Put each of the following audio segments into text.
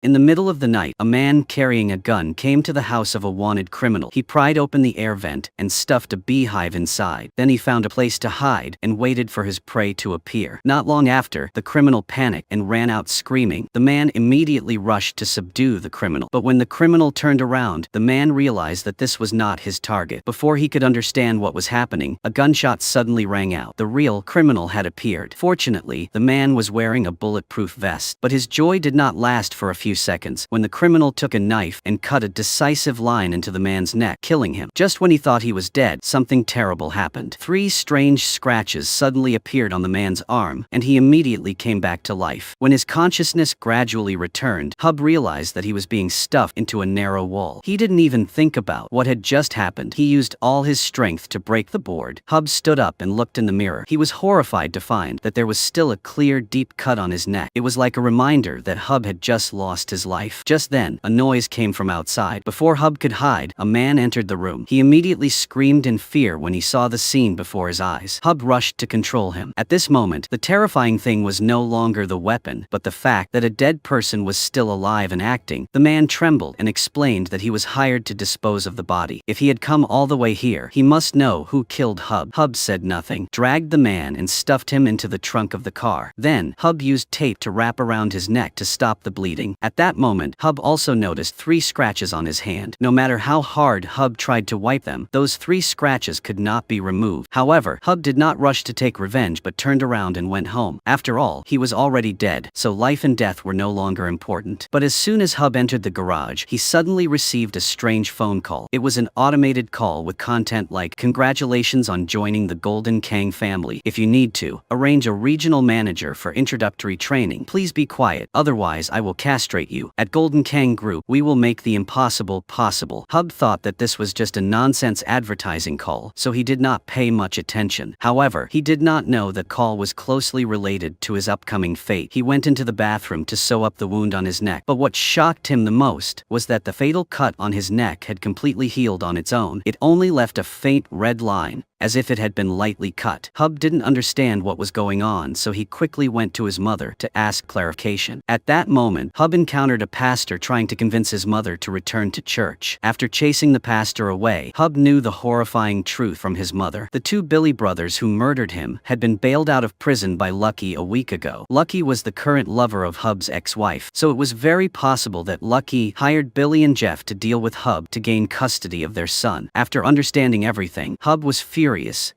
In the middle of the night, a man carrying a gun came to the house of a wanted criminal. He pried open the air vent and stuffed a beehive inside. Then he found a place to hide and waited for his prey to appear. Not long after, the criminal panicked and ran out screaming. The man immediately rushed to subdue the criminal. But when the criminal turned around, the man realized that this was not his target. Before he could understand what was happening, a gunshot suddenly rang out. The real criminal had appeared. Fortunately, the man was wearing a bulletproof vest. But his joy did not last for a few seconds when the criminal took a knife and cut a decisive line into the man's neck, killing him. Just when he thought he was dead, something terrible happened. 3 strange scratches suddenly appeared on the man's arm, and he immediately came back to life. When his consciousness gradually returned, Hub realized that he was being stuffed into a narrow wall. He didn't even think about what had just happened. He used all his strength to break the board. Hub stood up and looked in the mirror. He was horrified to find that there was still a clear, deep cut on his neck. It was like a reminder that Hub had just lost his life. Just then, a noise came from outside. Before Hub could hide, a man entered the room. He immediately screamed in fear when he saw the scene before his eyes. Hub rushed to control him. At this moment, the terrifying thing was no longer the weapon, but the fact that a dead person was still alive and acting. The man trembled and explained that he was hired to dispose of the body. If he had come all the way here, he must know who killed Hub. Hub said nothing, dragged the man and stuffed him into the trunk of the car. Then, Hub used tape to wrap around his neck to stop the bleeding. At that moment, Hub also noticed 3 scratches on his hand. No matter how hard Hub tried to wipe them, those 3 scratches could not be removed. However, Hub did not rush to take revenge but turned around and went home. After all, he was already dead, so life and death were no longer important. But as soon as Hub entered the garage, he suddenly received a strange phone call. It was an automated call with content like, "Congratulations on joining the Golden Kang family. If you need to, arrange a regional manager for introductory training. Please be quiet, otherwise I will castrate you. At Golden Kang Group, we will make the impossible possible." Hub thought that this was just a nonsense advertising call, so he did not pay much attention. However, he did not know that call was closely related to his upcoming fate. He went into the bathroom to sew up the wound on his neck. But what shocked him the most was that the fatal cut on his neck had completely healed on its own. It only left a faint red line, as if it had been lightly cut. Hub didn't understand what was going on, so he quickly went to his mother to ask clarification. At that moment, Hub encountered a pastor trying to convince his mother to return to church. After chasing the pastor away, Hub knew the horrifying truth from his mother. The 2 Billy brothers who murdered him had been bailed out of prison by Lucky a week ago. Lucky was the current lover of Hub's ex-wife, so it was very possible that Lucky hired Billy and Jeff to deal with Hub to gain custody of their son. After understanding everything, Hub was furious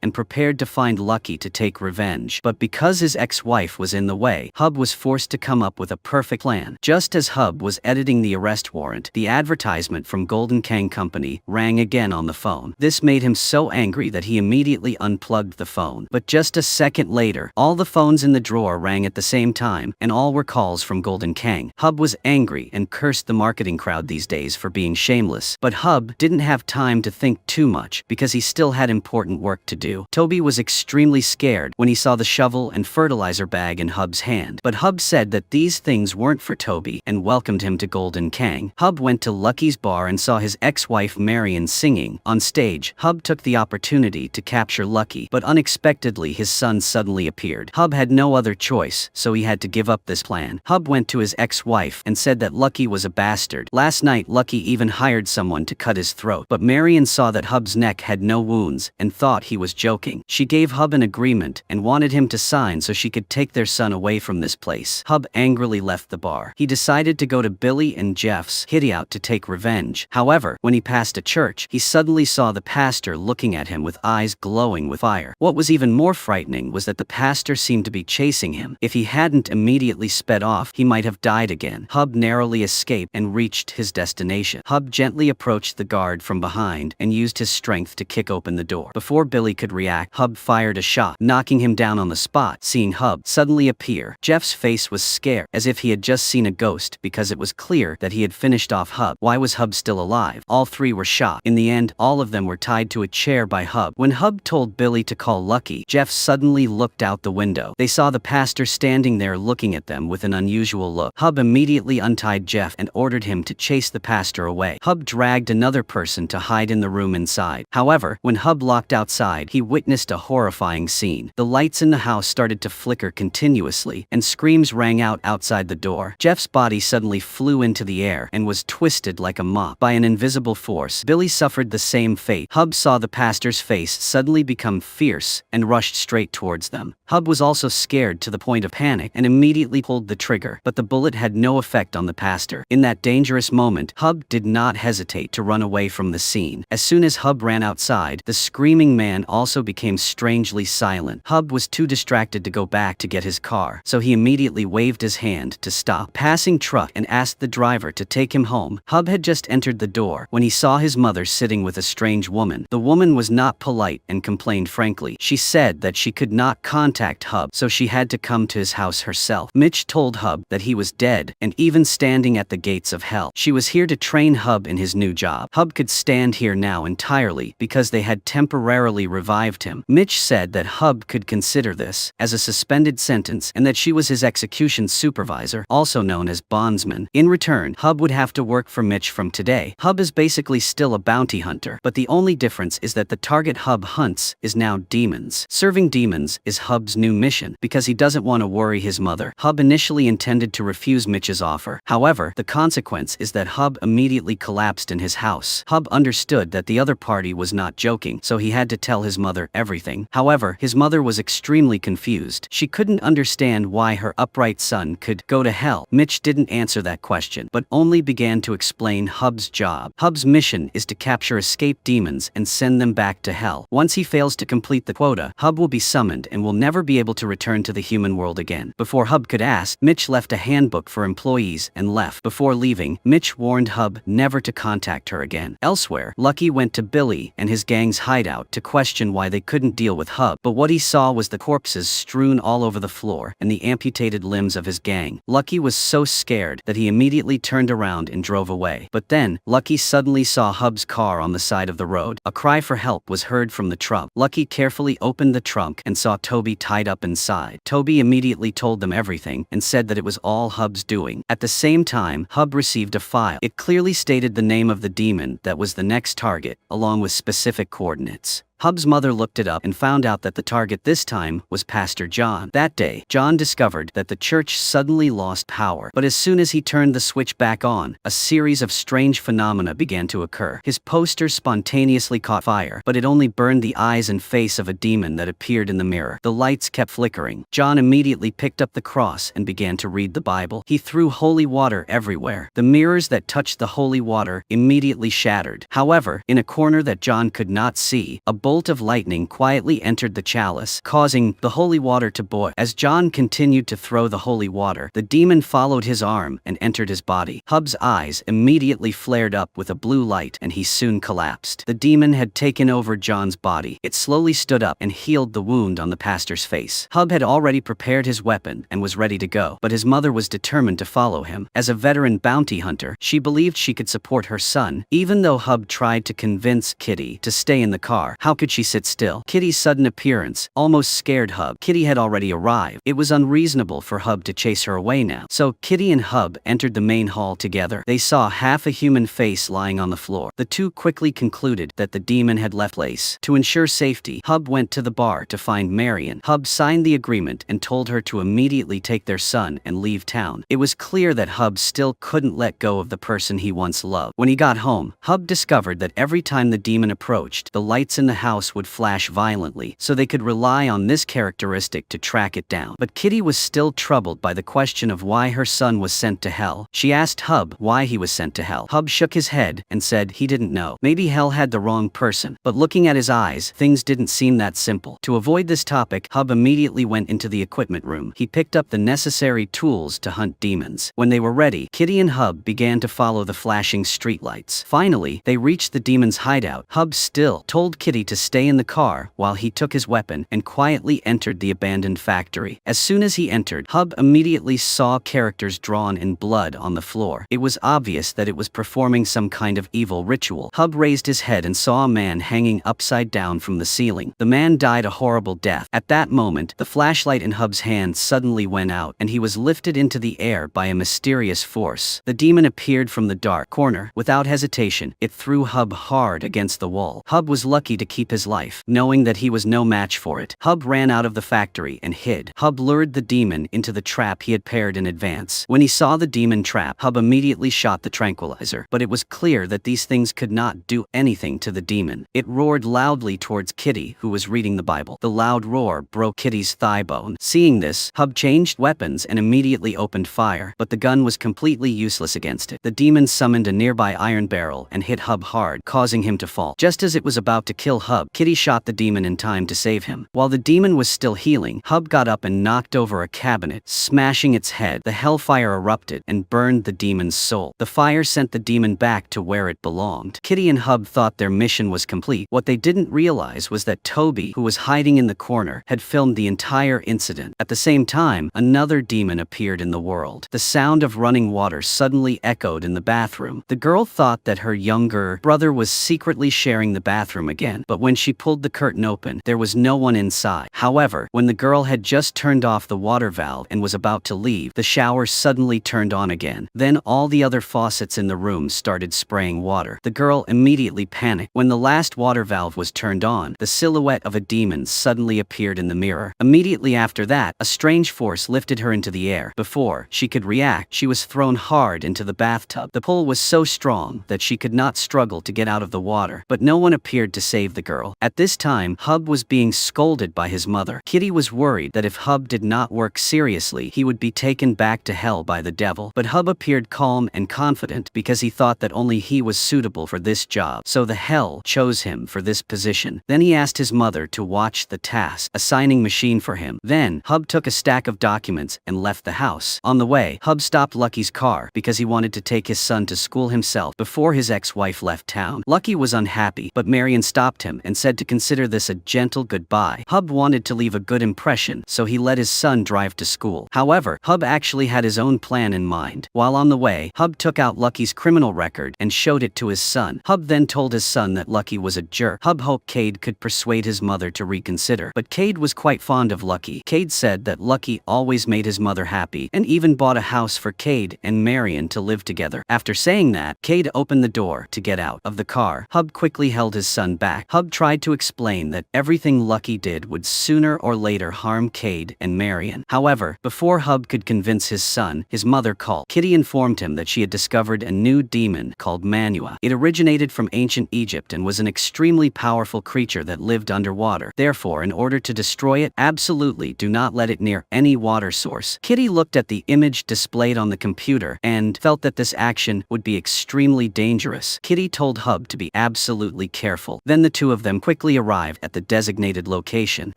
and prepared to find Lucky to take revenge. But because his ex-wife was in the way, Hub was forced to come up with a perfect plan. Just as Hub was editing the arrest warrant, the advertisement from Golden Kang Company rang again on the phone. This made him so angry that he immediately unplugged the phone. But just a second later, all the phones in the drawer rang at the same time, and all were calls from Golden Kang. Hub was angry and cursed the marketing crowd these days for being shameless. But Hub didn't have time to think too much because he still had important work to do. Toby was extremely scared when he saw the shovel and fertilizer bag in Hub's hand. But Hub said that these things weren't for Toby and welcomed him to Golden Kang. Hub went to Lucky's bar and saw his ex-wife Marion singing. On stage, Hub took the opportunity to capture Lucky, but unexpectedly his son suddenly appeared. Hub had no other choice, so he had to give up this plan. Hub went to his ex-wife and said that Lucky was a bastard. Last night, Lucky even hired someone to cut his throat. But Marion saw that Hub's neck had no wounds and thought he was joking. She gave Hub an agreement and wanted him to sign so she could take their son away from this place. Hub angrily left the bar. He decided to go to Billy and Jeff's hideout to take revenge. However, when he passed a church, he suddenly saw the pastor looking at him with eyes glowing with fire. What was even more frightening was that the pastor seemed to be chasing him. If he hadn't immediately sped off, he might have died again. Hub narrowly escaped and reached his destination. Hub gently approached the guard from behind and used his strength to kick open the door. Before Billy could react, Hub fired a shot, knocking him down on the spot. Seeing Hub suddenly appear, Jeff's face was scared, as if he had just seen a ghost, because it was clear that he had finished off Hub. Why was Hub still alive? All 3 were shot. In the end, all of them were tied to a chair by Hub. When Hub told Billy to call Lucky, Jeff suddenly looked out the window. They saw the pastor standing there looking at them with an unusual look. Hub immediately untied Jeff and ordered him to chase the pastor away. Hub dragged another person to hide in the room inside. However, when Hub locked out outside, he witnessed a horrifying scene. The lights in the house started to flicker continuously, and screams rang out outside the door. Jeff's body suddenly flew into the air and was twisted like a mop by an invisible force. Billy suffered the same fate. Hub saw the pastor's face suddenly become fierce and rushed straight towards them. Hub was also scared to the point of panic and immediately pulled the trigger, but the bullet had no effect on the pastor. In that dangerous moment, Hub did not hesitate to run away from the scene. As soon as Hub ran outside, the screaming man also became strangely silent. Hub was too distracted to go back to get his car, so he immediately waved his hand to stop a passing truck and asked the driver to take him home. Hub had just entered the door when he saw his mother sitting with a strange woman. The woman was not polite and complained frankly. She said that she could not contact Hub, so she had to come to his house herself. Mitch told Hub that he was dead and even standing at the gates of hell. She was here to train Hub in his new job. Hub could stand here now entirely because they had temporarily revived him. Mitch said that Hub could consider this as a suspended sentence and that she was his execution supervisor, also known as bondsman. In return, Hub would have to work for Mitch from today. Hub is basically still a bounty hunter, but the only difference is that the target Hub hunts is now demons. Serving demons is Hub's new mission because he doesn't want to worry his mother. Hub initially intended to refuse Mitch's offer. However, the consequence is that Hub immediately collapsed in his house. Hub understood that the other party was not joking, so he had to tell his mother everything. However, his mother was extremely confused. She couldn't understand why her upright son could go to hell. Mitch didn't answer that question, but only began to explain Hub's job. Hub's mission is to capture escaped demons and send them back to hell. Once he fails to complete the quota, Hub will be summoned and will never be able to return to the human world again. Before Hub could ask, Mitch left a handbook for employees and left. Before leaving, Mitch warned Hub never to contact her again. Elsewhere, Lucky went to Billy and his gang's hideout to question why they couldn't deal with Hub, but what he saw was the corpses strewn all over the floor and the amputated limbs of his gang. Lucky was so scared that he immediately turned around and drove away. But then, Lucky suddenly saw Hub's car on the side of the road. A cry for help was heard from the trunk. Lucky carefully opened the trunk and saw Toby tied up inside. Toby immediately told them everything and said that it was all Hub's doing. At the same time, Hub received a file. It clearly stated the name of the demon that was the next target, along with specific coordinates. Hub's mother looked it up and found out that the target this time was Pastor John. That day, John discovered that the church suddenly lost power. But as soon as he turned the switch back on, a series of strange phenomena began to occur. His poster spontaneously caught fire, but it only burned the eyes and face of a demon that appeared in the mirror. The lights kept flickering. John immediately picked up the cross and began to read the Bible. He threw holy water everywhere. The mirrors that touched the holy water immediately shattered. However, in a corner that John could not see, a bolt of lightning quietly entered the chalice, causing the holy water to boil. As John continued to throw the holy water, the demon followed his arm and entered his body. Hub's eyes immediately flared up with a blue light and he soon collapsed. The demon had taken over John's body. It slowly stood up and healed the wound on the pastor's face. Hub had already prepared his weapon and was ready to go, but his mother was determined to follow him. As a veteran bounty hunter, she believed she could support her son, even though Hub tried to convince Kitty to stay in the car. How could she sit still? Kitty's sudden appearance almost scared Hub. Kitty had already arrived. It was unreasonable for Hub to chase her away now. So Kitty and Hub entered the main hall together. They saw half a human face lying on the floor. The two quickly concluded that the demon had left place. To ensure safety, Hub went to the bar to find Marion. Hub signed the agreement and told her to immediately take their son and leave town. It was clear that Hub still couldn't let go of the person he once loved. When he got home, Hub discovered that every time the demon approached, the lights in the house would flash violently, so they could rely on this characteristic to track it down. But Kitty was still troubled by the question of why her son was sent to hell. She asked Hub why he was sent to hell. Hub shook his head and said he didn't know. Maybe hell had the wrong person. But looking at his eyes, things didn't seem that simple. To avoid this topic, Hub immediately went into the equipment room. He picked up the necessary tools to hunt demons. When they were ready, Kitty and Hub began to follow the flashing streetlights. Finally, they reached the demon's hideout. Hub still told Kitty to stay in the car while he took his weapon and quietly entered the abandoned factory. As soon as he entered, Hub immediately saw characters drawn in blood on the floor. It was obvious that it was performing some kind of evil ritual. Hub raised his head and saw a man hanging upside down from the ceiling. The man died a horrible death. At that moment, the flashlight in Hub's hand suddenly went out and he was lifted into the air by a mysterious force. The demon appeared from the dark corner. Without hesitation, it threw Hub hard against the wall. Hub was lucky to keep keep his life. Knowing that he was no match for it, Hub ran out of the factory and hid. Hub lured the demon into the trap he had prepared in advance. When he saw the demon trap, Hub immediately shot the tranquilizer, but it was clear that these things could not do anything to the demon. It roared loudly towards Kitty, who was reading the Bible. The loud roar broke Kitty's thigh bone. Seeing this, Hub changed weapons and immediately opened fire, but the gun was completely useless against it. The demon summoned a nearby iron barrel and hit Hub hard, causing him to fall. Just as it was about to kill Hub, Kitty shot the demon in time to save him. While the demon was still healing, Hub got up and knocked over a cabinet, smashing its head. The hellfire erupted and burned the demon's soul. The fire sent the demon back to where it belonged. Kitty and Hub thought their mission was complete. What they didn't realize was that Toby, who was hiding in the corner, had filmed the entire incident. At the same time, another demon appeared in the world. The sound of running water suddenly echoed in the bathroom. The girl thought that her younger brother was secretly sharing the bathroom again, but when she pulled the curtain open, there was no one inside. However, when the girl had just turned off the water valve and was about to leave, the shower suddenly turned on again. Then all the other faucets in the room started spraying water. The girl immediately panicked. When the last water valve was turned on, the silhouette of a demon suddenly appeared in the mirror. Immediately after that, a strange force lifted her into the air. Before she could react, she was thrown hard into the bathtub. The pull was so strong that she could not struggle to get out of the water, but no one appeared to save the girl. At this time, Hub was being scolded by his mother. Kitty was worried that if Hub did not work seriously, he would be taken back to hell by the devil. But Hub appeared calm and confident because he thought that only he was suitable for this job, so the hell chose him for this position. Then he asked his mother to watch the task assigning machine for him. Then, Hub took a stack of documents and left the house. On the way, Hub stopped Lucky's car because he wanted to take his son to school himself before his ex-wife left town. Lucky was unhappy, but Marion stopped him and said to consider this a gentle goodbye. Hub wanted to leave a good impression, so he let his son drive to school. However, Hub actually had his own plan in mind. While on the way, Hub took out Lucky's criminal record and showed it to his son. Hub then told his son that Lucky was a jerk. Hub hoped Cade could persuade his mother to reconsider, but Cade was quite fond of Lucky. Cade said that Lucky always made his mother happy and even bought a house for Cade and Marion to live together. After saying that, Cade opened the door to get out of the car. Hub quickly held his son back. Hub tried to explain that everything Lucky did would sooner or later harm Cade and Marion. However, before Hub could convince his son, his mother called. Kitty informed him that she had discovered a new demon called Manua. It originated from ancient Egypt and was an extremely powerful creature that lived underwater. Therefore, in order to destroy it, absolutely do not let it near any water source. Kitty looked at the image displayed on the computer and felt that this action would be extremely dangerous. Kitty told Hub to be absolutely careful. Then the two of them quickly arrived at the designated location.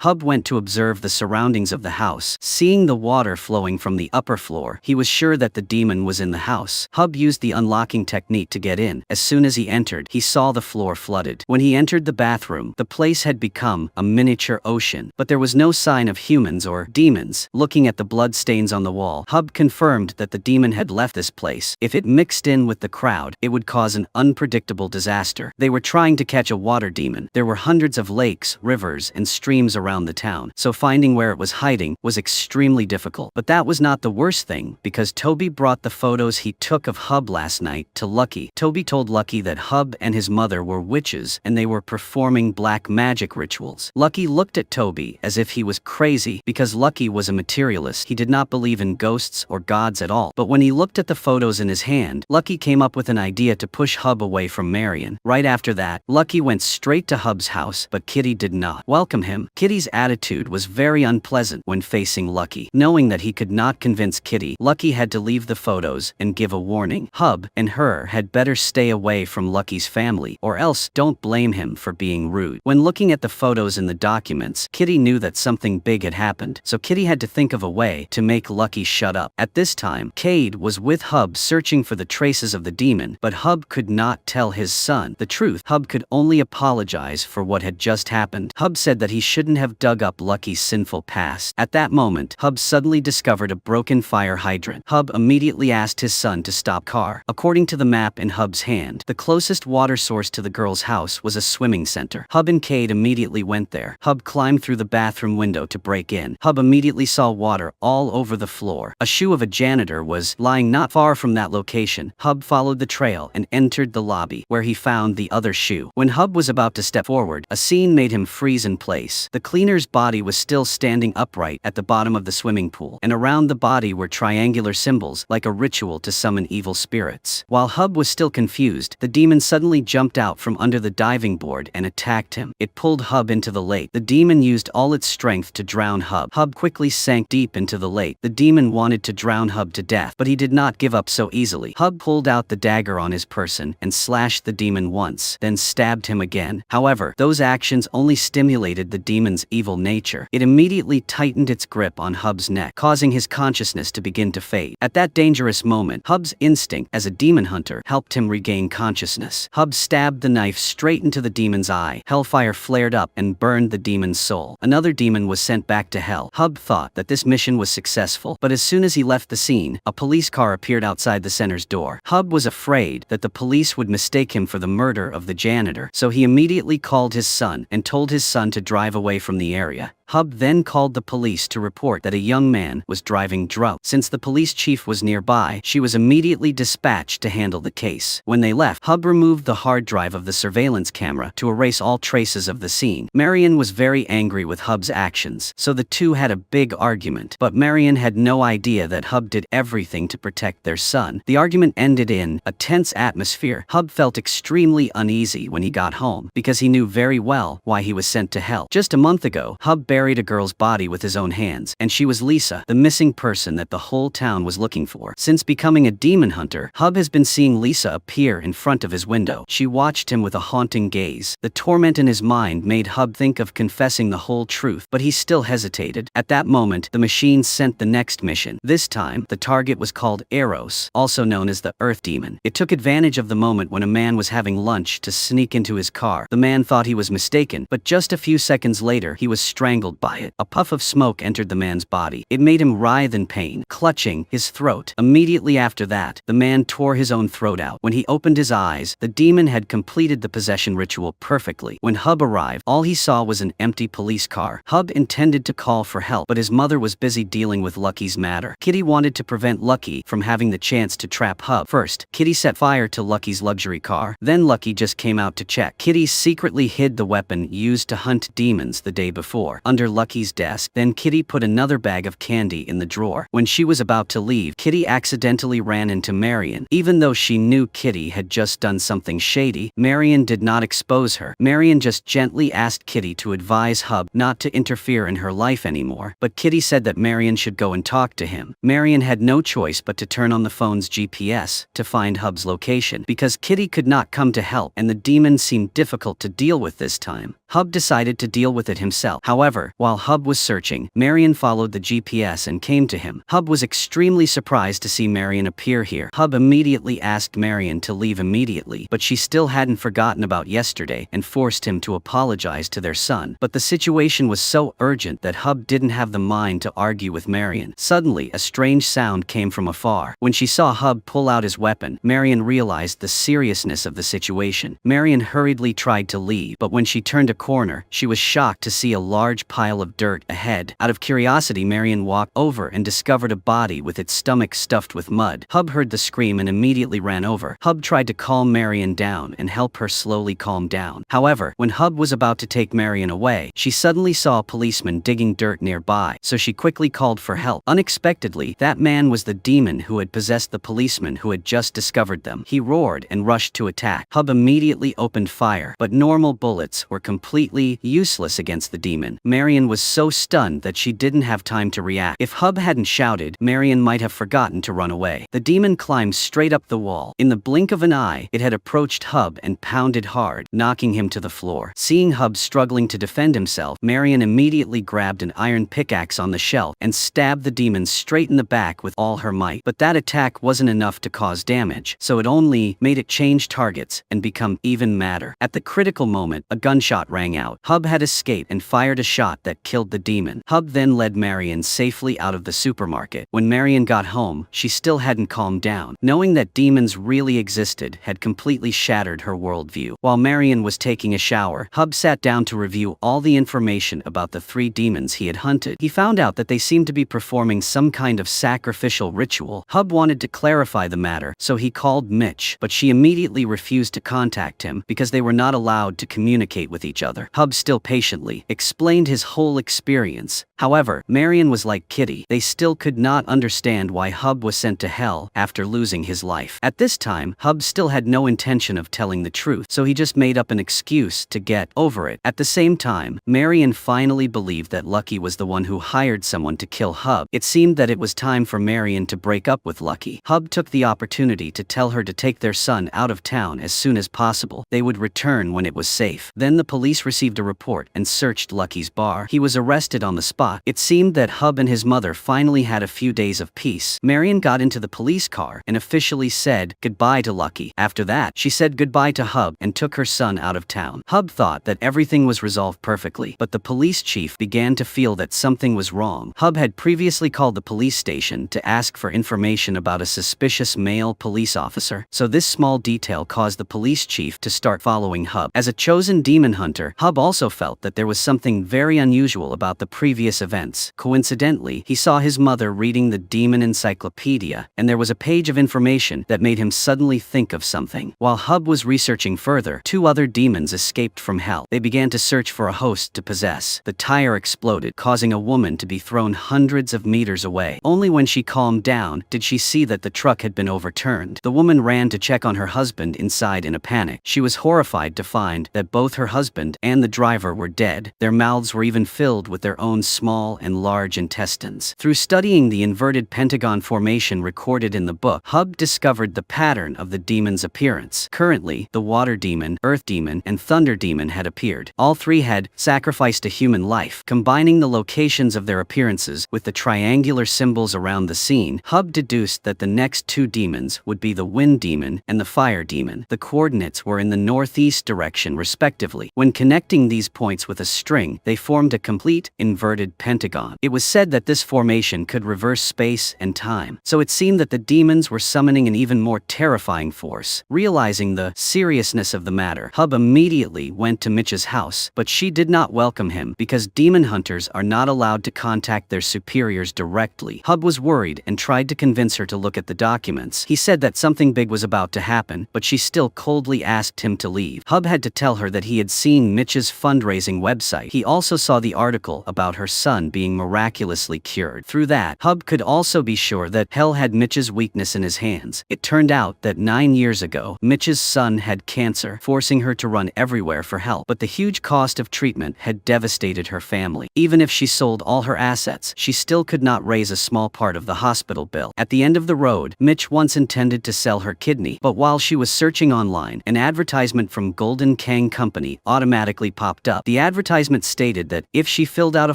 Hub went to observe the surroundings of the house. Seeing the water flowing from the upper floor, he was sure that the demon was in the house. Hub used the unlocking technique to get in. As soon as he entered, he saw the floor flooded. When he entered the bathroom, the place had become a miniature ocean, but there was no sign of humans or demons. Looking at the blood stains on the wall, Hub confirmed that the demon had left this place. If it mixed in with the crowd, it would cause an unpredictable disaster. They were trying to catch a water demon. There were hundreds of lakes, rivers, and streams around the town, so finding where it was hiding was extremely difficult. But that was not the worst thing, because Toby brought the photos he took of Hub last night to Lucky. Toby told Lucky that Hub and his mother were witches and they were performing black magic rituals. Lucky looked at Toby as if he was crazy because Lucky was a materialist. He did not believe in ghosts or gods at all. But when he looked at the photos in his hand, Lucky came up with an idea to push Hub away from Marion. Right after that, Lucky went straight to Hub's house, but Kitty did not welcome him. Kitty's attitude was very unpleasant when facing Lucky. Knowing that he could not convince Kitty, Lucky had to leave the photos and give a warning. Hub and her had better stay away from Lucky's family, or else don't blame him for being rude. When looking at the photos in the documents, Kitty knew that something big had happened, so Kitty had to think of a way to make Lucky shut up. At this time, Cade was with Hub searching for the traces of the demon, but Hub could not tell his son the truth. Hub could only apologize for what had just happened. Hub said that he shouldn't have dug up Lucky's sinful past. At that moment, Hub suddenly discovered a broken fire hydrant. Hub immediately asked his son to stop car. According to the map in Hub's hand, the closest water source to the girl's house was a swimming center. Hub and Cade immediately went there. Hub climbed through the bathroom window to break in. Hub immediately saw water all over the floor. A shoe of a janitor was lying not far from that location. Hub followed the trail and entered the lobby, where he found the other shoe. When Hub was about to step stepped forward, a scene made him freeze in place. The cleaner's body was still standing upright at the bottom of the swimming pool, and around the body were triangular symbols like a ritual to summon evil spirits. While Hub was still confused, the demon suddenly jumped out from under the diving board and attacked him. It pulled Hub into the lake. The demon used all its strength to drown Hub. Hub quickly sank deep into the lake. The demon wanted to drown Hub to death, but he did not give up so easily. Hub pulled out the dagger on his person and slashed the demon once, then stabbed him again. However, those actions only stimulated the demon's evil nature. It immediately tightened its grip on Hub's neck, causing his consciousness to begin to fade. At that dangerous moment, Hub's instinct as a demon hunter helped him regain consciousness. Hub stabbed the knife straight into the demon's eye. Hellfire flared up and burned the demon's soul. Another demon was sent back to hell. Hub thought that this mission was successful, but as soon as he left the scene, a police car appeared outside the center's door. Hub was afraid that the police would mistake him for the murder of the janitor, so he immediately called his son and told his son to drive away from the area. Hub then called the police to report that a young man was driving drunk. Since the police chief was nearby, she was immediately dispatched to handle the case. When they left, Hub removed the hard drive of the surveillance camera to erase all traces of the scene. Marion was very angry with Hub's actions, so the two had a big argument. But Marion had no idea that Hub did everything to protect their son. The argument ended in a tense atmosphere. Hub felt extremely uneasy when he got home, because he knew very well why he was sent to hell. Just a month ago, Hub buried a girl's body with his own hands, and she was Lisa, the missing person that the whole town was looking for. Since becoming a demon hunter, Hub has been seeing Lisa appear in front of his window. She watched him with a haunting gaze. The torment in his mind made Hub think of confessing the whole truth, but he still hesitated. At that moment, the machine sent the next mission. This time, the target was called Eros, also known as the Earth Demon. It took advantage of the moment when a man was having lunch to sneak into his car. The man thought he was mistaken, but just a few seconds later, he was strangled by it. A puff of smoke entered the man's body. It made him writhe in pain, clutching his throat. Immediately after that, the man tore his own throat out. When he opened his eyes, the demon had completed the possession ritual perfectly. When Hub arrived, all he saw was an empty police car. Hub intended to call for help, but his mother was busy dealing with Lucky's matter. Kitty wanted to prevent Lucky from having the chance to trap Hub. First, Kitty set fire to Lucky's luxury car. Then Lucky just came out to check. Kitty secretly hid the weapon used to hunt demons the day before under Lucky's desk. Then Kitty put another bag of candy in the drawer. When she was about to leave, Kitty accidentally ran into Marion. Even though she knew Kitty had just done something shady, Marion did not expose her. Marion just gently asked Kitty to advise Hub not to interfere in her life anymore, but Kitty said that Marion should go and talk to him. Marion had no choice but to turn on the phone's GPS to find Hub's location, because Kitty could not come to help and the demon seemed difficult to deal with this time. Hub decided to deal with it himself. However, while Hub was searching, Marion followed the GPS and came to him. Hub was extremely surprised to see Marion appear here. Hub immediately asked Marion to leave immediately, but she still hadn't forgotten about yesterday and forced him to apologize to their son. But the situation was so urgent that Hub didn't have the mind to argue with Marion. Suddenly, a strange sound came from afar. When she saw Hub pull out his weapon, Marion realized the seriousness of the situation. Marion hurriedly tried to leave, but when she turned a corner, she was shocked to see a large pile of dirt ahead. Out of curiosity, Marion walked over and discovered a body with its stomach stuffed with mud. Hub heard the scream and immediately ran over. Hub tried to calm Marion down and help her slowly calm down. However, when Hub was about to take Marion away, she suddenly saw a policeman digging dirt nearby, so she quickly called for help. Unexpectedly, that man was the demon who had possessed the policeman who had just discovered them. He roared and rushed to attack. Hub immediately opened fire, but normal bullets were completely useless against the demon. Marion was so stunned that she didn't have time to react. If Hub hadn't shouted, Marion might have forgotten to run away. The demon climbed straight up the wall. In the blink of an eye, it had approached Hub and pounded hard, knocking him to the floor. Seeing Hub struggling to defend himself, Marion immediately grabbed an iron pickaxe on the shelf and stabbed the demon straight in the back with all her might. But that attack wasn't enough to cause damage, so it only made it change targets and become even madder. At the critical moment, a gunshot rang out. Hub had escaped and fired a shot that killed the demon. Hub then led Marion safely out of the supermarket. When Marion got home, she still hadn't calmed down. Knowing that demons really existed had completely shattered her worldview. While Marion was taking a shower, Hub sat down to review all the information about the 3 demons he had hunted. He found out that they seemed to be performing some kind of sacrificial ritual. Hub wanted to clarify the matter, so he called Mitch, but she immediately refused to contact him because they were not allowed allowed to communicate with each other. Hub still patiently explained his whole experience. However, Marion was like Kitty. They still could not understand why Hub was sent to hell after losing his life. At this time, Hub still had no intention of telling the truth, so he just made up an excuse to get over it. At the same time, Marion finally believed that Lucky was the one who hired someone to kill Hub. It seemed that it was time for Marion to break up with Lucky. Hub took the opportunity to tell her to take their son out of town as soon as possible. They would return when it was safe. Then the police received a report and searched Lucky's bar. He was arrested on the spot. It seemed that Hub and his mother finally had a few days of peace. Marion got into the police car and officially said goodbye to Lucky. After that, she said goodbye to Hub and took her son out of town. Hub thought that everything was resolved perfectly, but the police chief began to feel that something was wrong. Hub had previously called the police station to ask for information about a suspicious male police officer, so this small detail caused the police chief to start following Hub. As a chosen demon hunter, Hub also felt that there was something very unusual about the previous events. Coincidentally, he saw his mother reading the Demon Encyclopedia, and there was a page of information that made him suddenly think of something. While Hub was researching further, two other demons escaped from hell. They began to search for a host to possess. The tire exploded, causing a woman to be thrown hundreds of meters away. Only when she calmed down did she see that the truck had been overturned. The woman ran to check on her husband inside in a panic. She was horrified to find that both her husband and the driver were dead. Their mouths were even filled with their own small and large intestines. Through studying the inverted pentagon formation recorded in the book, Hub discovered the pattern of the demon's appearance. Currently, the water demon, earth demon, and thunder demon had appeared. All three had sacrificed a human life. Combining the locations of their appearances with the triangular symbols around the scene, Hub deduced that the next two demons would be the wind demon and the fire demon. The coordinates were in the northeast direction respectively. When connecting these points with a string, they formed a complete inverted pentagon. It was said that this formation could reverse space and time, so it seemed that the demons were summoning an even more terrifying force. Realizing the seriousness of the matter, Hub immediately went to Mitch's house, but she did not welcome him because demon hunters are not allowed to contact their superiors directly. Hub was worried and tried to convince her to look at the documents. He said that something big was about to happen, but she still coldly asked him to leave. Hub had to tell her that he had seen Mitch's fundraising website. He also saw the article about her son being miraculously cured. Through that, Hub could also be sure that hell had Mitch's weakness in his hands. It turned out that 9 years ago, Mitch's son had cancer, forcing her to run everywhere for help. But the huge cost of treatment had devastated her family. Even if she sold all her assets, she still could not raise a small part of the hospital bill. At the end of the road, Mitch once intended to sell her kidney, but while she was searching online, an advertisement from Golden Kang Company automatically popped up. The advertisement stated that if she filled out a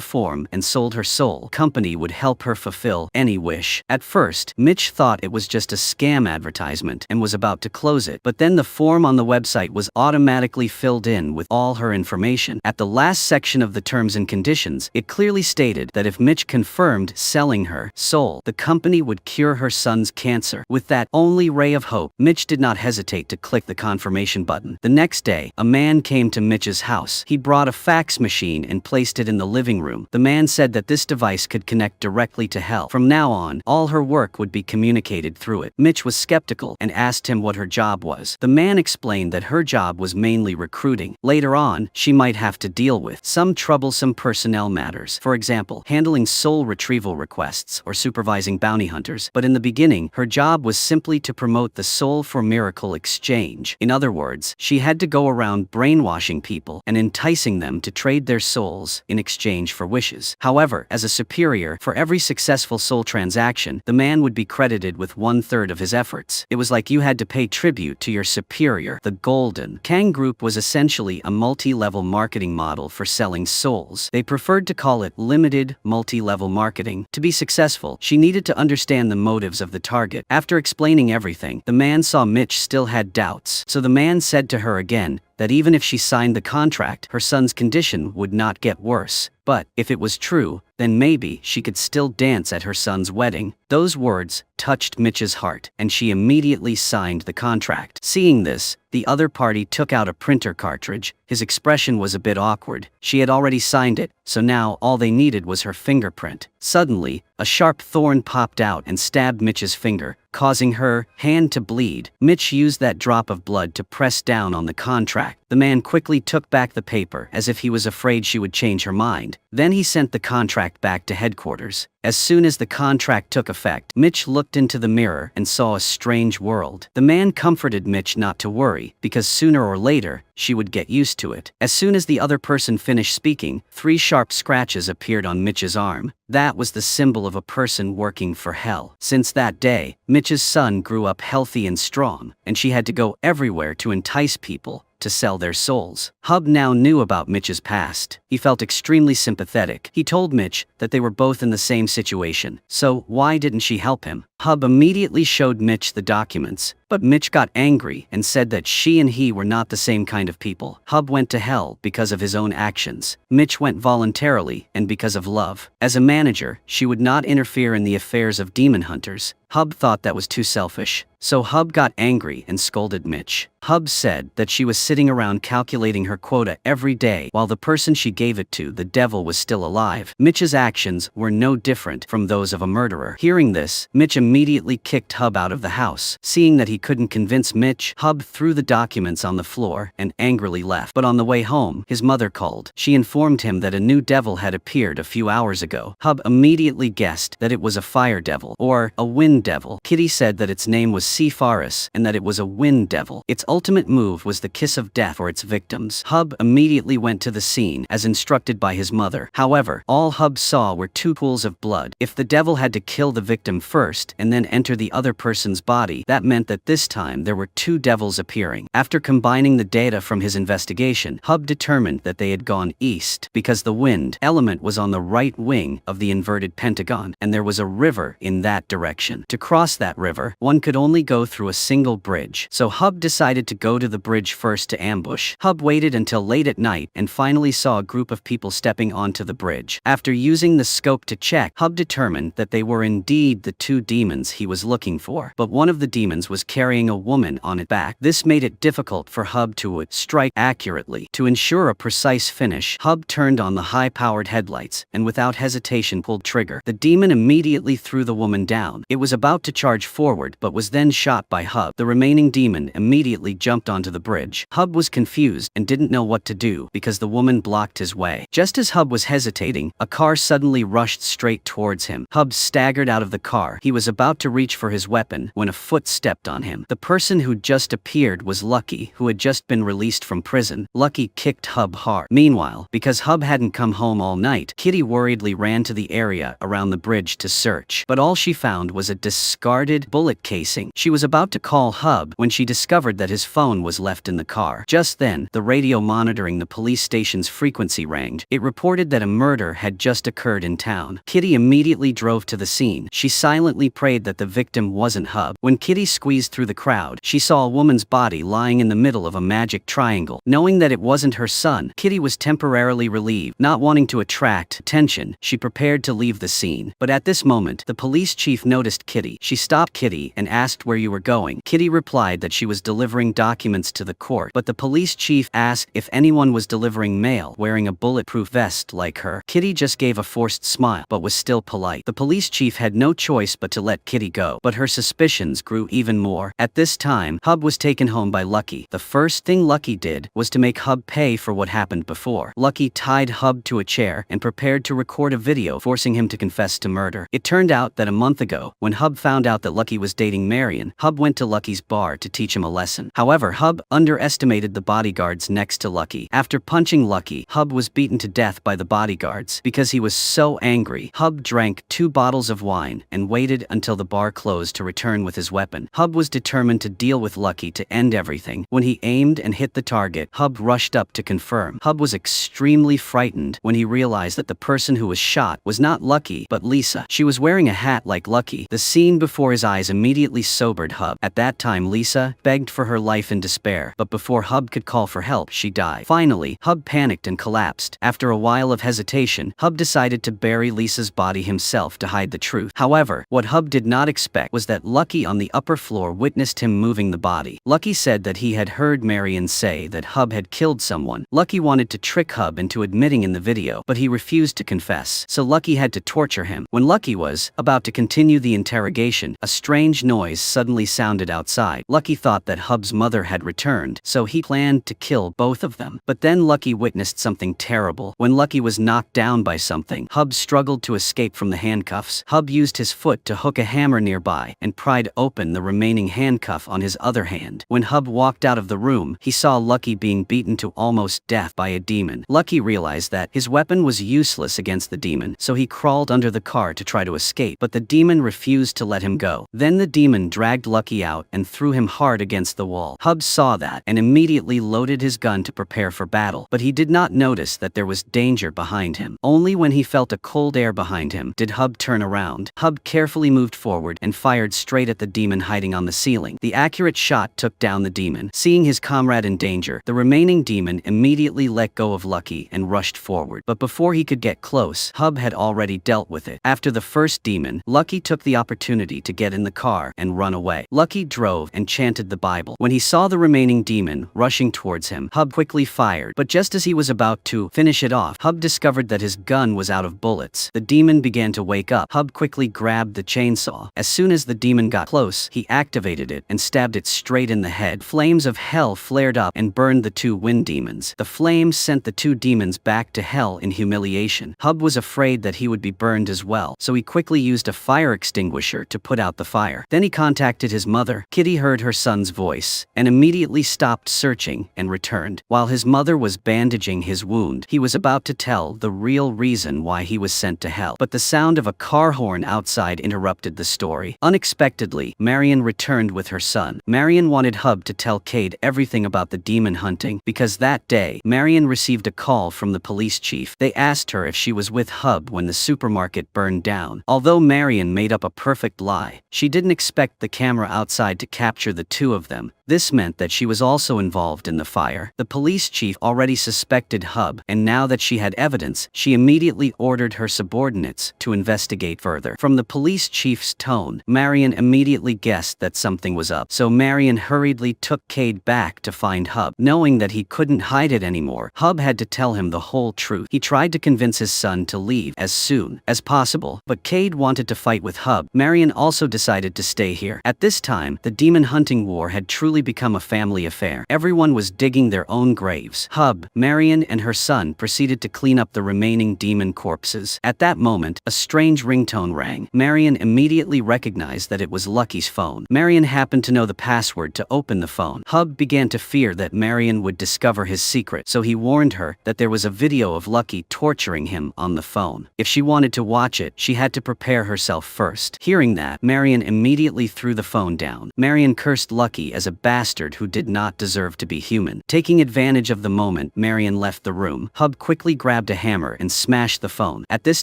form and sold her soul, company would help her fulfill any wish. At first, Mitch thought it was just a scam advertisement and was about to close it, but then the form on the website was automatically filled in with all her information. At the last section of the terms and conditions, it clearly stated that if Mitch confirmed selling her soul, the company would cure her son's cancer. With that only ray of hope, Mitch did not hesitate to click the confirmation button. The next day, a man came to Mitch's house. He brought a fax machine and placed it in the living room. The man said that this device could connect directly to hell. From now on, all her work would be communicated through it. Mitch was skeptical and asked him what her job was. The man explained that her job was mainly recruiting. Later on, she might have to deal with some troublesome personnel matters. For example, handling soul retrieval requests or supervising bounty hunters. But in the beginning, her job was simply to promote the Soul for Miracle exchange. In other words, she had to go around brainwashing people and enticing them to trade their souls in exchange for wishes. However, as a superior, for every successful soul transaction, the man would be credited with 1/3 of his efforts. It was like you had to pay tribute to your superior. The Golden Kang Group was essentially a multi-level marketing model for selling souls. They preferred to call it limited multi-level marketing. To be successful, she needed to understand the motives of the target. After explaining everything, the man saw Mitch still had doubts, so the man said to her again that even if she signed the contract, her son's condition would not get worse. But if it was true, then maybe she could still dance at her son's wedding. Those words touched Mitch's heart, and she immediately signed the contract. Seeing this, the other party took out a printer cartridge. His expression was a bit awkward. She had already signed it, so now all they needed was her fingerprint. Suddenly, a sharp thorn popped out and stabbed Mitch's finger, causing her hand to bleed. Mitch used that drop of blood to press down on the contract. The man quickly took back the paper as if he was afraid she would change her mind. Then he sent the contract back to headquarters. As soon as the contract took effect, Mitch looked into the mirror and saw a strange world. The man comforted Mitch not to worry, because sooner or later, she would get used to it. As soon as the other person finished speaking, 3 sharp scratches appeared on Mitch's arm. That was the symbol of a person working for hell. Since that day, Mitch's son grew up healthy and strong, and she had to go everywhere to entice people to sell their souls. Hub now knew about Mitch's past. He felt extremely sympathetic. He told Mitch that they were both in the same situation, so why didn't she help him? Hub immediately showed Mitch the documents, but Mitch got angry and said that she and he were not the same kind of people. Hub went to hell because of his own actions. Mitch went voluntarily and because of love. As a manager, she would not interfere in the affairs of demon hunters. Hub thought that was too selfish. So Hub got angry and scolded Mitch. Hub said that she was sitting around calculating her quota every day while the person she gave it to, the devil, was still alive. Mitch's actions were no different from those of a murderer. Hearing this, Mitch immediately kicked Hub out of the house. Seeing that he couldn't convince Mitch, Hub threw the documents on the floor and angrily left. But on the way home, his mother called. She informed him that a new devil had appeared a few hours ago. Hub immediately guessed that it was a fire devil or a wind devil. Kitty said that its name was Seafaris and that it was a wind devil. Its ultimate move was the kiss of death for its victims. Hub immediately went to the scene as instructed by his mother. However, all Hub saw were 2 pools of blood. If the devil had to kill the victim first and then enter the other person's body, that meant that this time there were 2 devils appearing. After combining the data from his investigation, Hub determined that they had gone east because the wind element was on the right wing of the inverted pentagon and there was a river in that direction. To cross that river, one could only go through a single bridge. So Hub decided to go to the bridge first to ambush. Hub waited until late at night and finally saw a group of people stepping onto the bridge. After using the scope to check, Hub determined that they were indeed the 2 demons he was looking for. But one of the demons was carrying a woman on its back. This made it difficult for Hub to strike accurately. To ensure a precise finish, Hub turned on the high-powered headlights and without hesitation pulled trigger. The demon immediately threw the woman down. It was about to charge forward but was then shot by Hub. The remaining demon immediately jumped onto the bridge. Hub was confused and didn't know what to do because the woman blocked his way. Just as Hub was hesitating, a car suddenly rushed straight towards him. Hub staggered out of the car. He was about to reach for his weapon when a foot stepped on him. The person who just appeared was Lucky, who had just been released from prison. Lucky kicked Hub hard. Meanwhile, because Hub hadn't come home all night, Kitty worriedly ran to the area around the bridge to search. But all she found was a discarded bullet casing. She was about to call Hub when she discovered that his phone was left in the car. Just then, the radio monitoring the police station's frequency rang. It reported that a murder had just occurred in town. Kitty immediately drove to the scene. She silently prayed that the victim wasn't Hub. When Kitty squeezed through the crowd, she saw a woman's body lying in the middle of a magic triangle. Knowing that it wasn't her son, Kitty was temporarily relieved. Not wanting to attract attention, she prepared to leave the scene. But at this moment, the police chief noticed Kitty. She stopped Kitty and asked where you were going. Kitty replied that she was delivering documents to the court, but the police chief asked if anyone was delivering mail wearing a bulletproof vest like her. Kitty just gave a forced smile, but was still polite. The police chief had no choice but to let Kitty go, but her suspicions grew even more. At this time, Hub was taken home by Lucky. The first thing Lucky did was to make Hub pay for what happened before. Lucky tied Hub to a chair and prepared to record a video forcing him to confess to murder. It turned out that a month ago, when Hub found out that Lucky was dating Marion, Hub went to Lucky's bar to teach him a lesson. However, Hub underestimated the bodyguards next to Lucky. After punching Lucky, Hub was beaten to death by the bodyguards. Because he was so angry, Hub drank 2 bottles of wine and waited until the bar closed to return with his weapon. Hub was determined to deal with Lucky to end everything. When he aimed and hit the target, Hub rushed up to confirm. Hub was extremely frightened when he realized that the person who was shot was not Lucky, but Lisa. She was wearing a hat like Lucky. The scene before his eyes immediately sobered Hub. At that time, Lisa begged for her life in despair, but before Hub could call for help, she died. Finally, Hub panicked and collapsed. After a while of hesitation, Hub decided to bury Lisa's body himself to hide the truth. However, what Hub did not expect was that Lucky on the upper floor witnessed him moving the body. Lucky said that he had heard Marion say that Hub had killed someone. Lucky wanted to trick Hub into admitting in the video, but he refused to confess, so Lucky had to torture him. When Lucky was about to continue the interrogation, a strange noise suddenly sounded outside. Lucky thought that Hub's mother had returned, so he planned to kill both of them. But then Lucky witnessed something terrible. When Lucky was knocked down by something, Hub struggled to escape from the handcuffs. Hub used his foot to hook a hammer nearby and pried open the remaining handcuff on his other hand. When Hub walked out of the room, he saw Lucky being beaten to almost death by a demon. Lucky realized that his weapon was useless against the demon, so he crawled under the car to try to escape, but the demon refused to let him go. Then the demon dragged Lucky out and threw him hard against the wall. Hub saw that and immediately loaded his gun to prepare for battle, but he did not notice that there was danger behind him. Only when he felt a cold air behind him did Hub turn around. Hub carefully moved forward and fired straight at the demon hiding on the ceiling. The accurate shot took down the demon. Seeing his comrade in danger, the remaining demon immediately let go of Lucky and rushed forward. But before he could get close, Hub had already dealt with it. After the first demon, Lucky took the opportunity to get in the car and run away. Lucky drove and chanted the Bible. When he saw the remaining demon rushing towards him, Hub quickly fired, but just as he was about to finish it off, Hub discovered that his gun was out of bullets. The demon began to wake up. Hub quickly grabbed the chainsaw. As soon as the demon got close, he activated it and stabbed it straight in the head. Flames of hell flared up and burned the two wind demons. The flames sent the two demons back to hell in humiliation. Hub was afraid that he would be burned as well, so he quickly used a fire extinguisher to put out the fire. Then he contacted his mother. Kitty heard her son's voice and immediately stopped searching and returned. While his mother was bandaging his wound, he was about to tell the real reason why he was sent to hell. But the sound of a car horn outside interrupted the story. Unexpectedly, Marion returned with her son. Marion wanted Hub to tell Cade everything about the demon hunting, because that day, Marion received a call from the police chief. They asked her if she was with Hub when the supermarket burned down. Although Marion made up a perfect lie, she didn't expect the camera outside to capture the two of them. This meant that she was also involved in the fire. The police chief already suspected Hub, and now that she had evidence, she immediately ordered her subordinates to investigate further. From the police chief's tone, Marion immediately guessed that something was up, so Marion hurriedly took Cade back to find Hub. Knowing that he couldn't hide it anymore, Hub had to tell him the whole truth. He tried to convince his son to leave as soon as possible, but Cade wanted to fight with Hub. Marion also decided to stay here. At this time, the demon hunting war had truly become a family affair. Everyone was digging their own graves. Hub, Marion, and her son proceeded to clean up the remaining demon corpses. At that moment, a strange ringtone rang. Marion immediately recognized that it was Lucky's phone. Marion happened to know the password to open the phone. Hub began to fear that Marion would discover his secret, so he warned her that there was a video of Lucky torturing him on the phone. If she wanted to watch it, she had to prepare herself first. Hearing that, Marion immediately threw the phone down. Marion cursed Lucky as a bastard who did not deserve to be human. Taking advantage of the moment Marion left the room, Hub quickly grabbed a hammer and smashed the phone. At this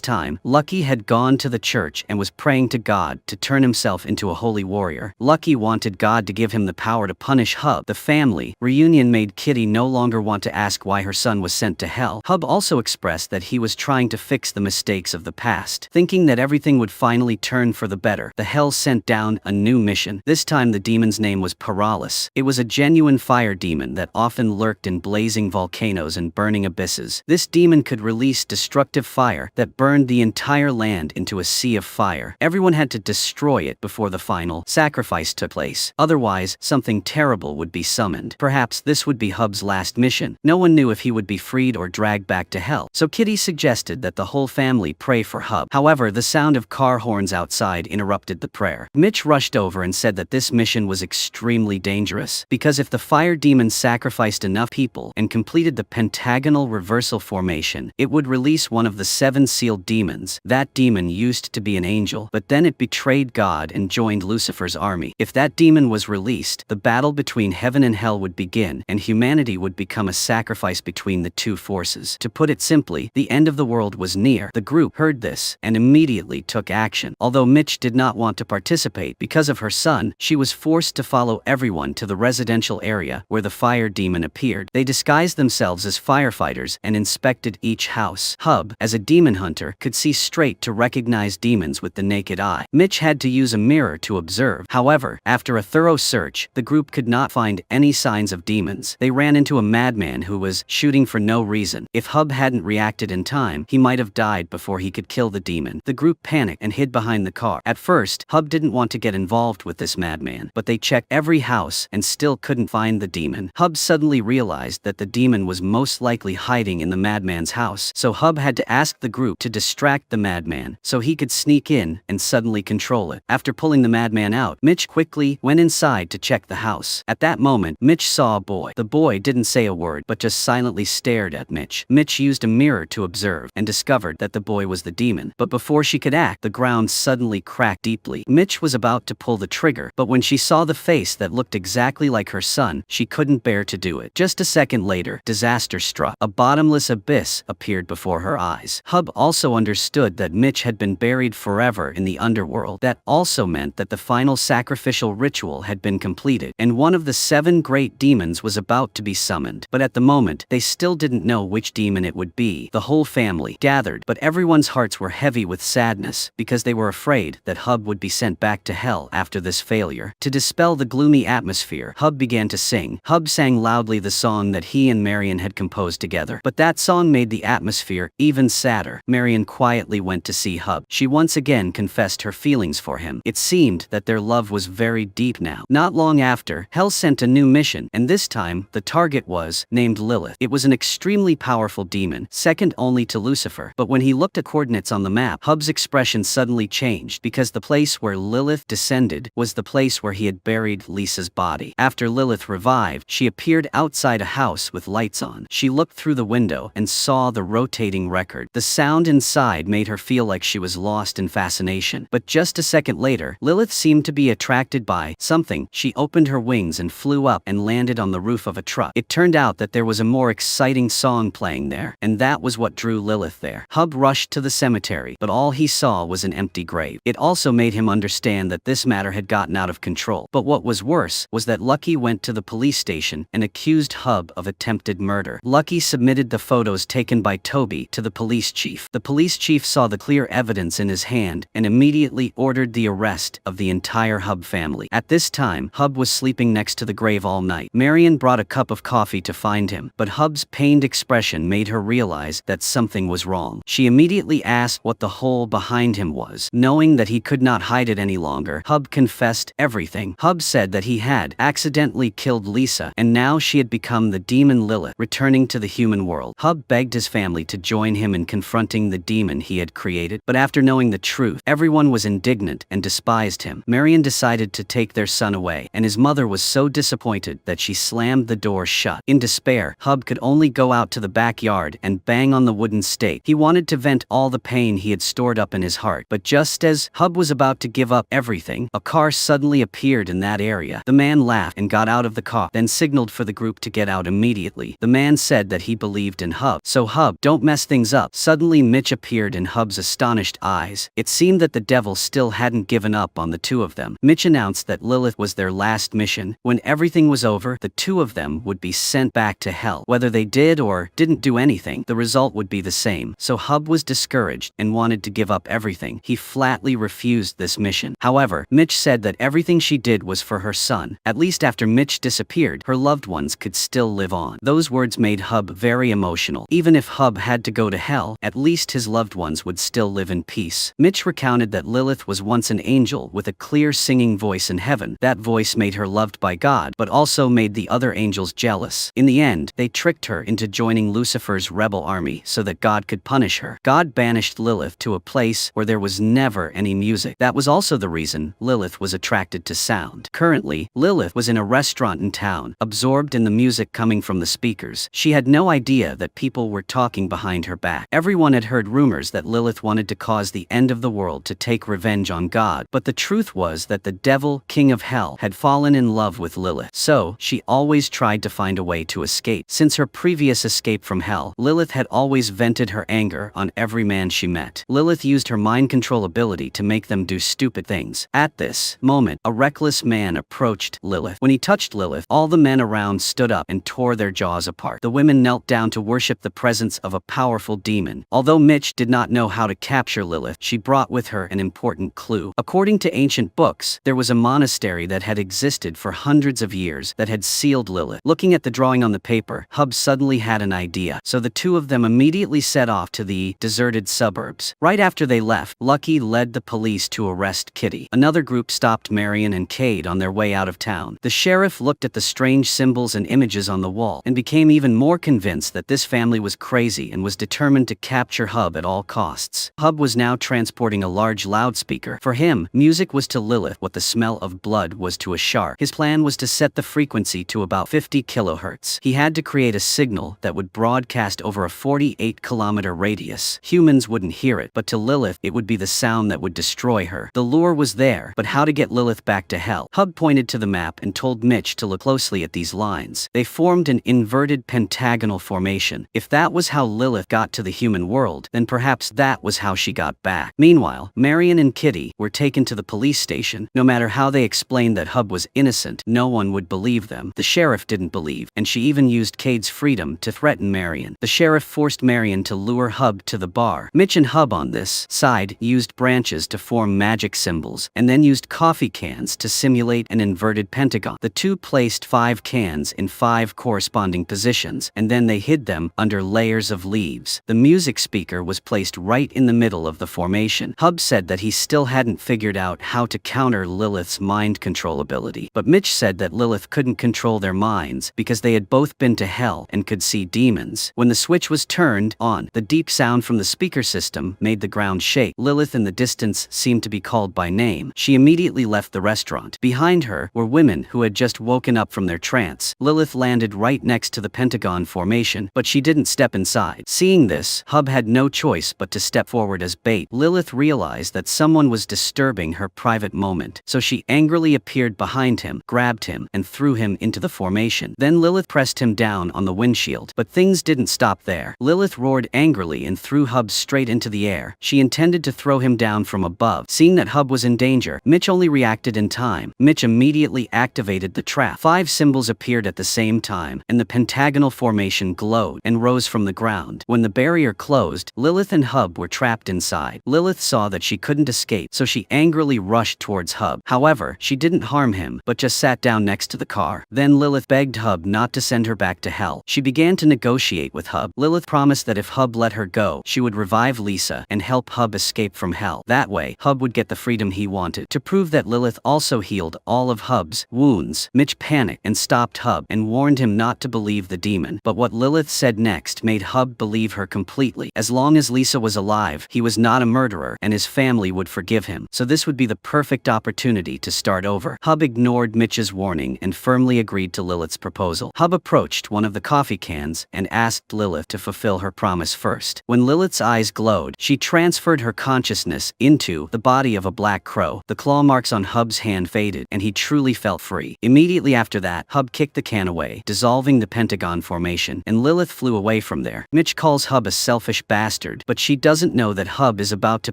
time, Lucky had gone to the church and was praying to God to turn himself into a holy warrior. Lucky wanted God to give him the power to punish Hub. The family reunion made Kitty no longer want to ask why her son was sent to hell. Hub also expressed that he was trying to fix the mistakes of the past. Thinking that everything would finally turn for the better, the hell sent down a new mission. This time the demon's name was Paralis. It was a genuine fire demon that often lurked in blazing volcanoes and burning abysses. This demon could release destructive fire that burned the entire land into a sea of fire. Everyone had to destroy it before the final sacrifice took place. Otherwise, something terrible would be summoned. Perhaps this would be Hub's last mission. No one knew if he would be freed or dragged back to hell, so Kitty suggested that the whole family pray for Hub. However, the sound of car horns outside interrupted the prayer. Mitch rushed over and said that this mission was extremely dangerous, because if the fire demon sacrificed enough people and completed the pentagonal reversal formation, it would release one of the 7 sealed demons. That demon used to be an angel, but then it betrayed God and joined Lucifer's army. If that demon was released, the battle between heaven and hell would begin, and humanity would become a sacrifice between the two forces. To put it simply, the end of the world was near. The group heard this and immediately took action. Although Mitch did not want to participate because of her son, she was forced to follow everyone everyone to the residential area where the fire demon appeared. They disguised themselves as firefighters and inspected each house. Hub, as a demon hunter, could see straight to recognize demons with the naked eye. Mitch had to use a mirror to observe. However, after a thorough search, the group could not find any signs of demons. They ran into a madman who was shooting for no reason. If Hub hadn't reacted in time, he might have died before he could kill the demon. The group panicked and hid behind the car. At first, Hub didn't want to get involved with this madman, but they checked every house and still couldn't find the demon. Hub suddenly realized that the demon was most likely hiding in the madman's house, so Hub had to ask the group to distract the madman so he could sneak in and suddenly control it. After pulling the madman out, Mitch quickly went inside to check the house. At that moment, Mitch saw a boy. The boy didn't say a word but just silently stared at Mitch. Mitch used a mirror to observe and discovered that the boy was the demon. But before she could act, the ground suddenly cracked deeply. Mitch was about to pull the trigger, but when she saw the face that looked exactly like her son, she couldn't bear to do it. Just a second later, disaster struck. A bottomless abyss appeared before her eyes. Hub also understood that Mitch had been buried forever in the underworld. That also meant that the final sacrificial ritual had been completed, and one of the 7 great demons was about to be summoned. But at the moment, they still didn't know which demon it would be. The whole family gathered, but everyone's hearts were heavy with sadness because they were afraid that Hub would be sent back to hell after this failure. To dispel the gloomy atmosphere, Hub began to sing. Hub sang loudly the song that he and Marion had composed together, but that song made the atmosphere even sadder. Marion quietly went to see Hub. She once again confessed her feelings for him. It seemed that their love was very deep now. Not long after, Hell sent a new mission, and this time, the target was named Lilith. It was an extremely powerful demon, second only to Lucifer. But when he looked at coordinates on the map, Hub's expression suddenly changed because the place where Lilith descended was the place where he had buried Lisa's body. After Lilith revived, she appeared outside a house with lights on. She looked through the window and saw the rotating record. The sound inside made her feel like she was lost in fascination. But just a second later, Lilith seemed to be attracted by something. She opened her wings and flew up and landed on the roof of a truck. It turned out that there was a more exciting song playing there, and that was what drew Lilith there. Hub rushed to the cemetery, but all he saw was an empty grave. It also made him understand that this matter had gotten out of control. But what was worse was that Lucky went to the police station and accused Hub of attempted murder. Lucky submitted the photos taken by Toby to the police chief. The police chief saw the clear evidence in his hand and immediately ordered the arrest of the entire Hub family. At this time, Hub was sleeping next to the grave all night. Marion brought a cup of coffee to find him, but Hub's pained expression made her realize that something was wrong. She immediately asked what the hole behind him was. Knowing that he could not hide it any longer, Hub confessed everything. Hub said that he had accidentally killed Lisa, and now she had become the demon Lilith, returning to the human world. Hub begged his family to join him in confronting the demon he had created, but after knowing the truth, everyone was indignant and despised him. Marion decided to take their son away, and his mother was so disappointed that she slammed the door shut. In despair, Hub could only go out to the backyard and bang on the wooden stake. He wanted to vent all the pain he had stored up in his heart, but just as Hub was about to give up everything, a car suddenly appeared in that area. The man laughed and got out of the car, then signaled for the group to get out immediately. The man said that he believed in Hub. So Hub, don't mess things up. Suddenly Mitch appeared in Hub's astonished eyes. It seemed that the devil still hadn't given up on the two of them. Mitch announced that Lilith was their last mission. When everything was over, the two of them would be sent back to hell. Whether they did or didn't do anything, the result would be the same. So Hub was discouraged and wanted to give up everything. He flatly refused this mission. However, Mitch said that everything she did was for her son. At least after Mitch disappeared, her loved ones could still live on. Those words made Hub very emotional. Even if Hub had to go to hell, at least his loved ones would still live in peace. Mitch recounted that Lilith was once an angel with a clear singing voice in heaven. That voice made her loved by God, but also made the other angels jealous. In the end, they tricked her into joining Lucifer's rebel army so that God could punish her. God banished Lilith to a place where there was never any music. That was also the reason Lilith was attracted to sound. Currently, Lilith was in a restaurant in town, absorbed in the music coming from the speakers. She had no idea that people were talking behind her back. Everyone had heard rumors that Lilith wanted to cause the end of the world to take revenge on God, but the truth was that the devil, king of hell, had fallen in love with Lilith. So, she always tried to find a way to escape. Since her previous escape from hell, Lilith had always vented her anger on every man she met. Lilith used her mind control ability to make them do stupid things. At this moment, a reckless man approached touched Lilith. When he touched Lilith, all the men around stood up and tore their jaws apart. The women knelt down to worship the presence of a powerful demon. Although Mitch did not know how to capture Lilith, she brought with her an important clue. According to ancient books, there was a monastery that had existed for hundreds of years that had sealed Lilith. Looking at the drawing on the paper, Hub suddenly had an idea, so the two of them immediately set off to the deserted suburbs. Right after they left, Lucky led the police to arrest Kitty. Another group stopped Marion and Cade on their way out of town. The sheriff looked at the strange symbols and images on the wall and became even more convinced that this family was crazy and was determined to capture Hub at all costs. Hub was now transporting a large loudspeaker. For him, music was to Lilith what the smell of blood was to a shark. His plan was to set the frequency to about 50 kilohertz. He had to create a signal that would broadcast over a 48-kilometer radius. Humans wouldn't hear it, but to Lilith, it would be the sound that would destroy her. The lure was there, but how to get Lilith back to hell? Hub pointed to the map and told Mitch to look closely at these lines. They formed an inverted pentagonal formation. If that was how Lilith got to the human world, then perhaps that was how she got back. Meanwhile, Marion and Kitty were taken to the police station. No matter how they explained that Hub was innocent, no one would believe them. The sheriff didn't believe, and she even used Cade's freedom to threaten Marion. The sheriff forced Marion to lure Hub to the bar. Mitch and Hub on this side used branches to form magic symbols, and then used coffee cans to simulate an inverted pentagon. The two placed 5 cans in 5 corresponding positions, and then they hid them under layers of leaves. The music speaker was placed right in the middle of the formation. Hub said that he still hadn't figured out how to counter Lilith's mind control ability, but Mitch said that Lilith couldn't control their minds because they had both been to hell and could see demons. When the switch was turned on, the deep sound from the speaker system made the ground shake. Lilith in the distance seemed to be called by name. She immediately left the restaurant. Behind her were women who had just woken up from their trance. Lilith landed right next to the pentagon formation, but she didn't step inside. Seeing this, Hub had no choice but to step forward as bait. Lilith realized that someone was disturbing her private moment, so she angrily appeared behind him, grabbed him, and threw him into the formation. Then Lilith pressed him down on the windshield, but things didn't stop there. Lilith roared angrily and threw Hub straight into the air. She intended to throw him down from above. Seeing that Hub was in danger, Mitch only reacted in time. Mitch immediately activated the trap. 5 symbols appeared at the same time, and the pentagonal formation glowed and rose from the ground. When the barrier closed, Lilith and Hub were trapped inside. Lilith saw that she couldn't escape, so she angrily rushed towards Hub. However, she didn't harm him, but just sat down next to the car. Then Lilith begged Hub not to send her back to hell. She began to negotiate with Hub. Lilith promised that if Hub let her go, she would revive Lisa and help Hub escape from hell. That way, Hub would get the freedom he wanted. To prove that Lilith also healed all of Hub's wounds, Mitch panicked and stopped Hub and warned him not to believe the demon. But what Lilith said next made Hub believe her completely. As long as Lisa was alive, he was not a murderer and his family would forgive him. So this would be the perfect opportunity to start over. Hub ignored Mitch's warning and firmly agreed to Lilith's proposal. Hub approached one of the coffee cans and asked Lilith to fulfill her promise first. When Lilith's eyes glowed, she transferred her consciousness into the body of a black crow. The claw marks on Hub's hand faded, and he truly felt free. Immediately after that, Hub kicked the can away, dissolving the pentagon formation, and Lilith flew away from there. Mitch calls Hub a selfish bastard, but she doesn't know that Hub is about to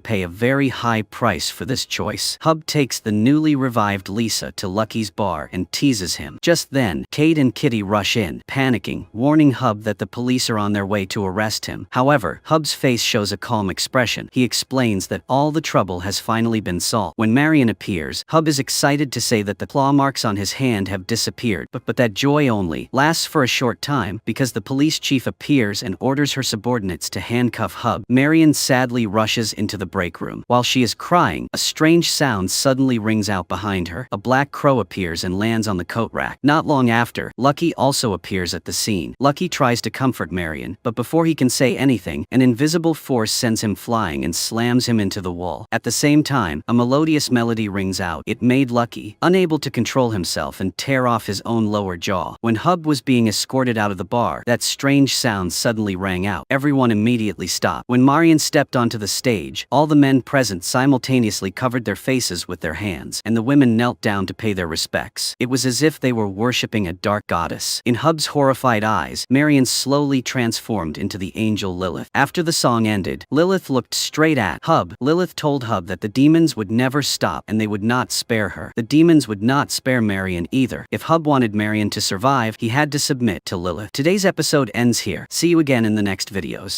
pay a very high price for this choice. Hub takes the newly revived Lisa to Lucky's bar and teases him. Just then, Cade and Kitty rush in, panicking, warning Hub that the police are on their way to arrest him. However, Hub's face shows a calm expression. He explains that all the trouble has finally been solved. When Marion appears, Hub is excited to say that the claw marks on his hand have disappeared, but that joy only lasts for a short time because the police chief appears and orders her subordinates to handcuff Hub. Marion sadly rushes into the break room. While she is crying, a strange sound suddenly rings out behind her. A black crow appears and lands on the coat rack. Not long after, Lucky also appears at the scene. Lucky tries to comfort Marion, but before he can say anything, an invisible force sends him flying and slams him into the wall. At the same time, a melodious melody rings out. It made Lucky unable to control himself and tear off his own lower jaw. When Hub was being escorted out of the bar, that strange sound suddenly rang out. Everyone immediately stopped. When Marion stepped onto the stage, all the men present simultaneously covered their faces with their hands, and the women knelt down to pay their respects. It was as if they were worshipping a dark goddess. In Hub's horrified eyes, Marion slowly transformed into the angel Lilith. After the song ended, Lilith looked straight at Hub. Lilith told Hub that the demons would never stop and they would not spare her. The demons would not spare Marion either. If Hub wanted Marion to survive, he had to submit to Lilith. Today's episode ends here. See you again in the next videos.